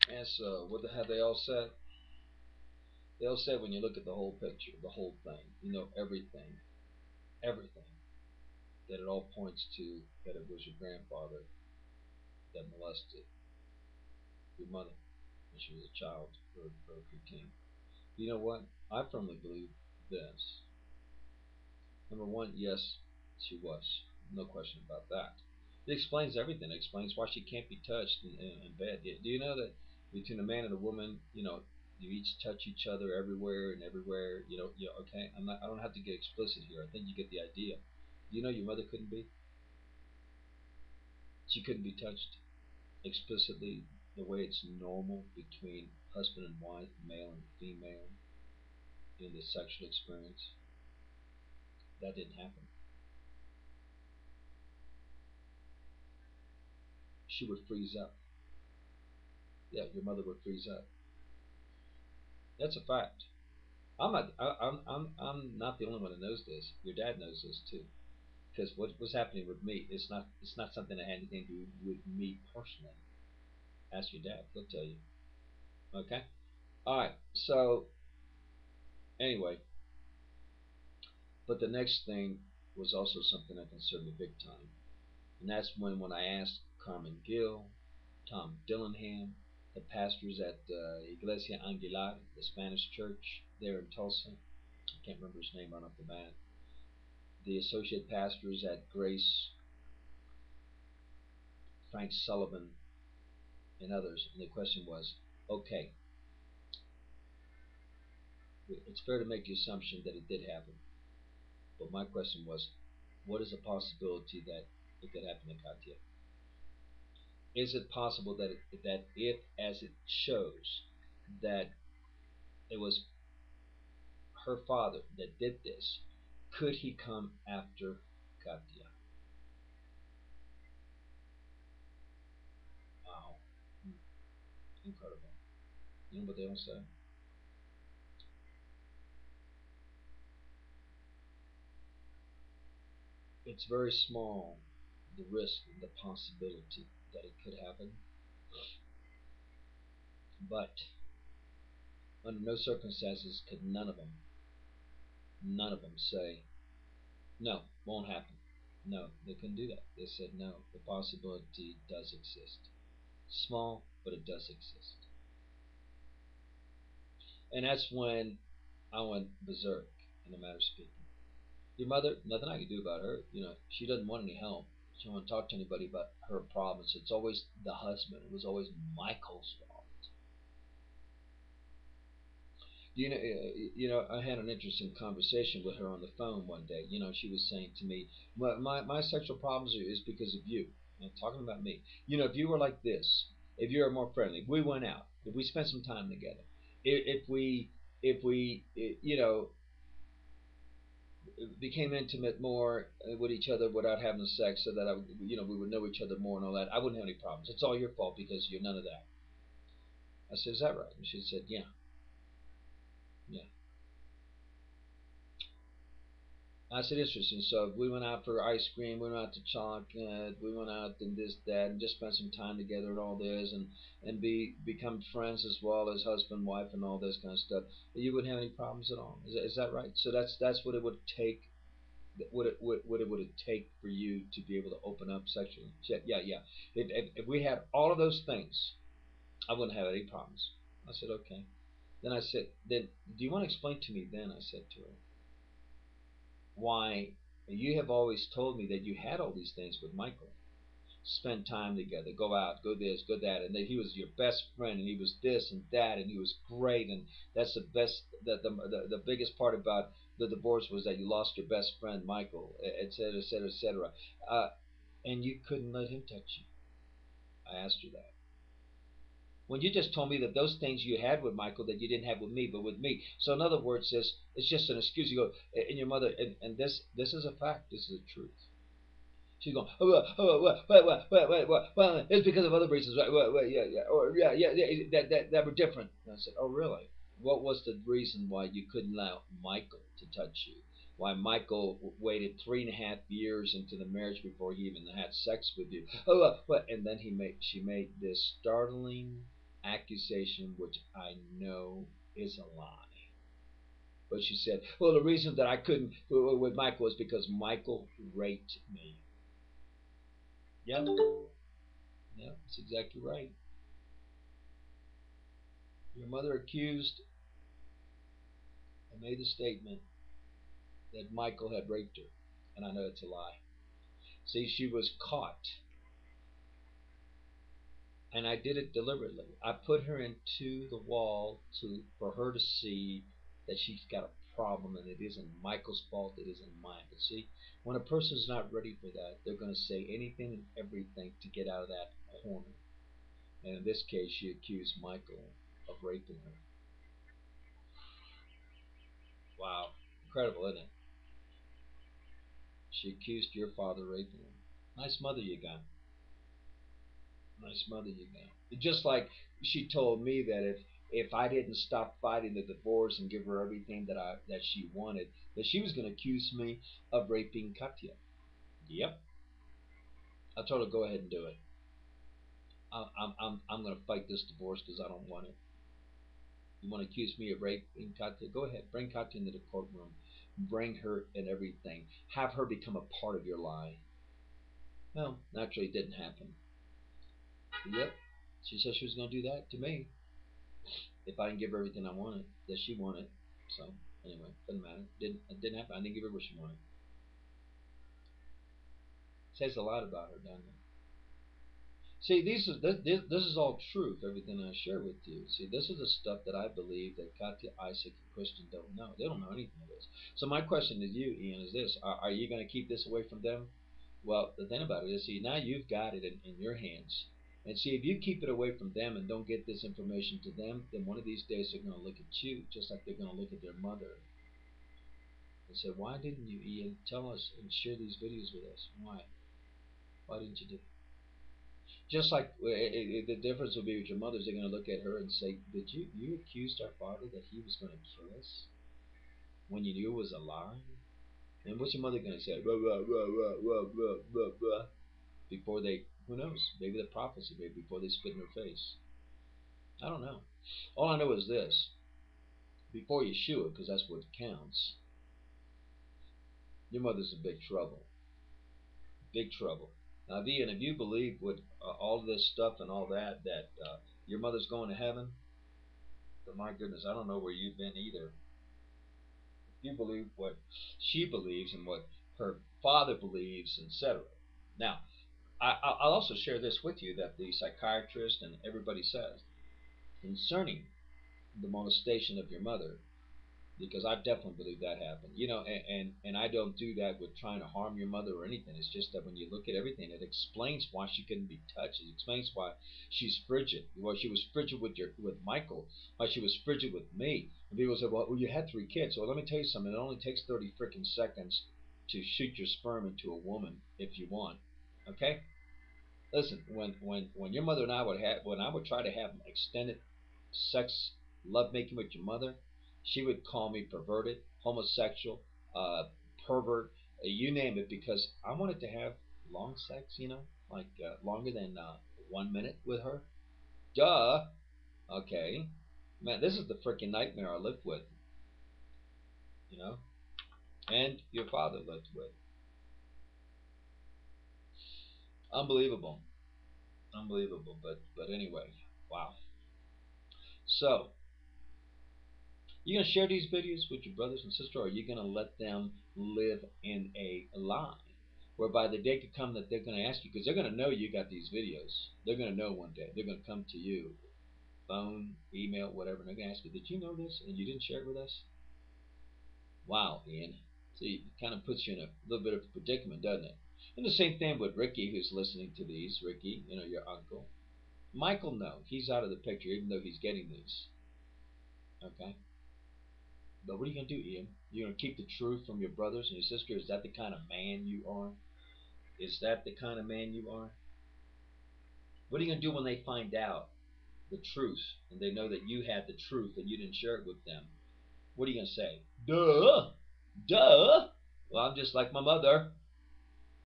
And so, what have they all said? They all said when you look at the whole picture, the whole thing, everything, everything, that it all points to that it was your grandfather that molested your mother when she was a child or a preteen. You know what? I firmly believe this. Number one, yes, she was. No question about that. It explains everything. It explains why she can't be touched in bed. Do you know that between a man and a woman, you each touch each other everywhere and everywhere. Okay. I'm not. I don't have to get explicit here. I think you get the idea. Do you know your mother couldn't be? She couldn't be touched explicitly the way it's normal between husband and wife, male and female, in the sexual experience. That didn't happen. She would freeze up. Yeah, your mother would freeze up. That's a fact. I'm not. I'm not the only one that knows this. Your dad knows this too. Because what was happening with me, it's not something that had anything to do with me personally. Ask your dad; he'll tell you. Okay. All right. So anyway, but the next thing was also something that concerned me big time, and that's when I asked Carmen Gill, Tom Dillingham, the pastors at Iglesia Angular, the Spanish church there in Tulsa. I can't remember his name right off the bat. The associate pastors at Grace, Frank Sullivan, and others. And the question was, okay, it's fair to make the assumption that it did happen. But my question was, what is the possibility that it could happen to Katya? Is it possible that if, as it shows, that it was her father that did this, could he come after Katya? Wow, incredible. You know what they all say? It's very small, the risk, the possibility that it could happen, but under no circumstances could none of them say, no, won't happen. No, they couldn't do that. They said, no, the possibility does exist. Small, but it does exist. And that's when I went berserk, in a matter of speaking. Your mother, nothing I can do about her. She doesn't want any help. She don't want to talk to anybody about her problems. It's always the husband. It was always Michael's fault. I had an interesting conversation with her on the phone one day. She was saying to me, my sexual problems is because of you. Talking about me. If you were like this, if you were more friendly, if we went out, if we spent some time together, if we became intimate more with each other without having sex, so that we would know each other more and all that, I wouldn't have any problems. It's all your fault because you're none of that. I said, is that right? And she said, yeah, yeah. I said, interesting. So we went out for ice cream, we went out to chocolate, we went out and this, that, and just spent some time together and all this, and become friends as well as husband, wife, and all this kind of stuff. You wouldn't have any problems at all. Is that right? So that's what it would take. What it would take for you to be able to open up sexually? Yeah, yeah. If we had all of those things, I wouldn't have any problems. I said, okay. Then I said, then do you want to explain to me? Then I said to her, why you have always told me that you had all these things with Michael. Spend time together, go out, go this, go that, and that he was your best friend, and he was this and that, and he was great, and that's the best. The biggest part about the divorce was that you lost your best friend, Michael, etc., etc., etc. And you couldn't let him touch you. I asked her that. When you just told me that those things you had with Michael that you didn't have with me, but with me. So in other words, it's just an excuse. You go and your mother, and this is a fact. This is a truth. She's going, oh, well, it's because of other reasons, right? Well, yeah, yeah, or yeah, that were different. And I said, oh, really? What was the reason why you couldn't allow Michael to touch you? Why Michael waited 3.5 years into the marriage before he even had sex with you? Oh, and then she made this startling. accusation which I know is a lie. But she said, well, the reason that I couldn't with Michael is because Michael raped me. Yep, yep, that's exactly right. Your mother accused and made the statement that Michael had raped her, and I know it's a lie. See, she was caught, and I did it deliberately. I put her into the wall for her to see that she's got a problem, and it isn't Michael's fault. It isn't mine. But see, when a person's not ready for that, they're going to say anything and everything to get out of that corner. And in this case, she accused Michael of raping her. Wow, incredible, isn't it? She accused your father of raping her. Nice mother you got. Nice mother you got. Just like she told me that if I didn't stop fighting the divorce and give her everything that she wanted, that she was going to accuse me of raping Katya. Yep. I told her go ahead and do it. I'm going to fight this divorce because I don't want it. You want to accuse me of raping Katya? Go ahead. Bring Katya into the courtroom. Bring her and everything. Have her become a part of your lie. Well, naturally, it didn't happen. Yep. She said she was going to do that to me if I didn't give her everything I wanted that she wanted. So anyway, doesn't matter. It didn't happen. I didn't give her what she wanted. Says a lot about her, doesn't it? See, this is all truth. Everything I share with you. See, this is the stuff that I believe that Katya, Isaac, and Christian don't know. They don't know anything of this. So my question to you, Ian, is this: Are you going to keep this away from them? Well, the thing about it is, see, now you've got it in your hands. And see, if you keep it away from them and don't get this information to them, then one of these days they're going to look at you just like they're going to look at their mother and say, "Why didn't you, Ian, tell us and share these videos with us? Why? Why didn't you do?" Just like the difference will be with your mothers, they're going to look at her and say, "Did you accused our father that he was going to kill us when you knew it was a lie?" And what's your mother going to say? Blah, blah, blah, blah, blah, blah, blah, blah, before they, who knows? Maybe the prophecy, maybe before they spit in her face. I don't know. All I know is this: before Yeshua, because that's what counts, your mother's in big trouble. Big trouble. Now, Ian, if you believe with all this stuff and all that, your mother's going to heaven, then my goodness, I don't know where you've been either. If you believe what she believes and what her father believes, etc. Now, I'll also share this with you that the psychiatrist and everybody says concerning the molestation of your mother, because I definitely believe that happened. And I don't do that with trying to harm your mother or anything. It's just that when you look at everything, it explains why she couldn't be touched. It explains why she's frigid. Why she was frigid with Michael. Why she was frigid with me. And people say, well, you had 3 kids. Well, let me tell you something. It only takes 30 freaking seconds to shoot your sperm into a woman if you want. Okay? Listen, when your mother and I would have, when I would try to have extended sex love making with your mother, she would call me perverted, homosexual, uh, pervert, you name it, because I wanted to have long sex, like longer than 1 minute with her. Duh. Okay, man, this is the freaking nightmare I lived with, you know, and your father lived with. Unbelievable, unbelievable. But anyway, wow. So you gonna share these videos with your brothers and sisters, or are you gonna let them live in a lie, whereby the day could come that they're gonna ask you, because they're gonna know you got these videos. They're gonna know one day. They're gonna come to you, phone, email, whatever, and they're gonna ask you, "Did you know this and you didn't share it with us?" Wow, Ian. See, it kind of puts you in a little bit of a predicament, doesn't it? And the same thing with Ricky, who's listening to these. Ricky, your uncle. Michael, no, he's out of the picture, even though he's getting these. Okay. But what are you going to do, Ian? You're going to keep the truth from your brothers and your sister? Is that the kind of man you are? Is that the kind of man you are? What are you going to do when they find out the truth and they know that you had the truth and you didn't share it with them? What are you going to say? Duh! Duh! Well, I'm just like my mother.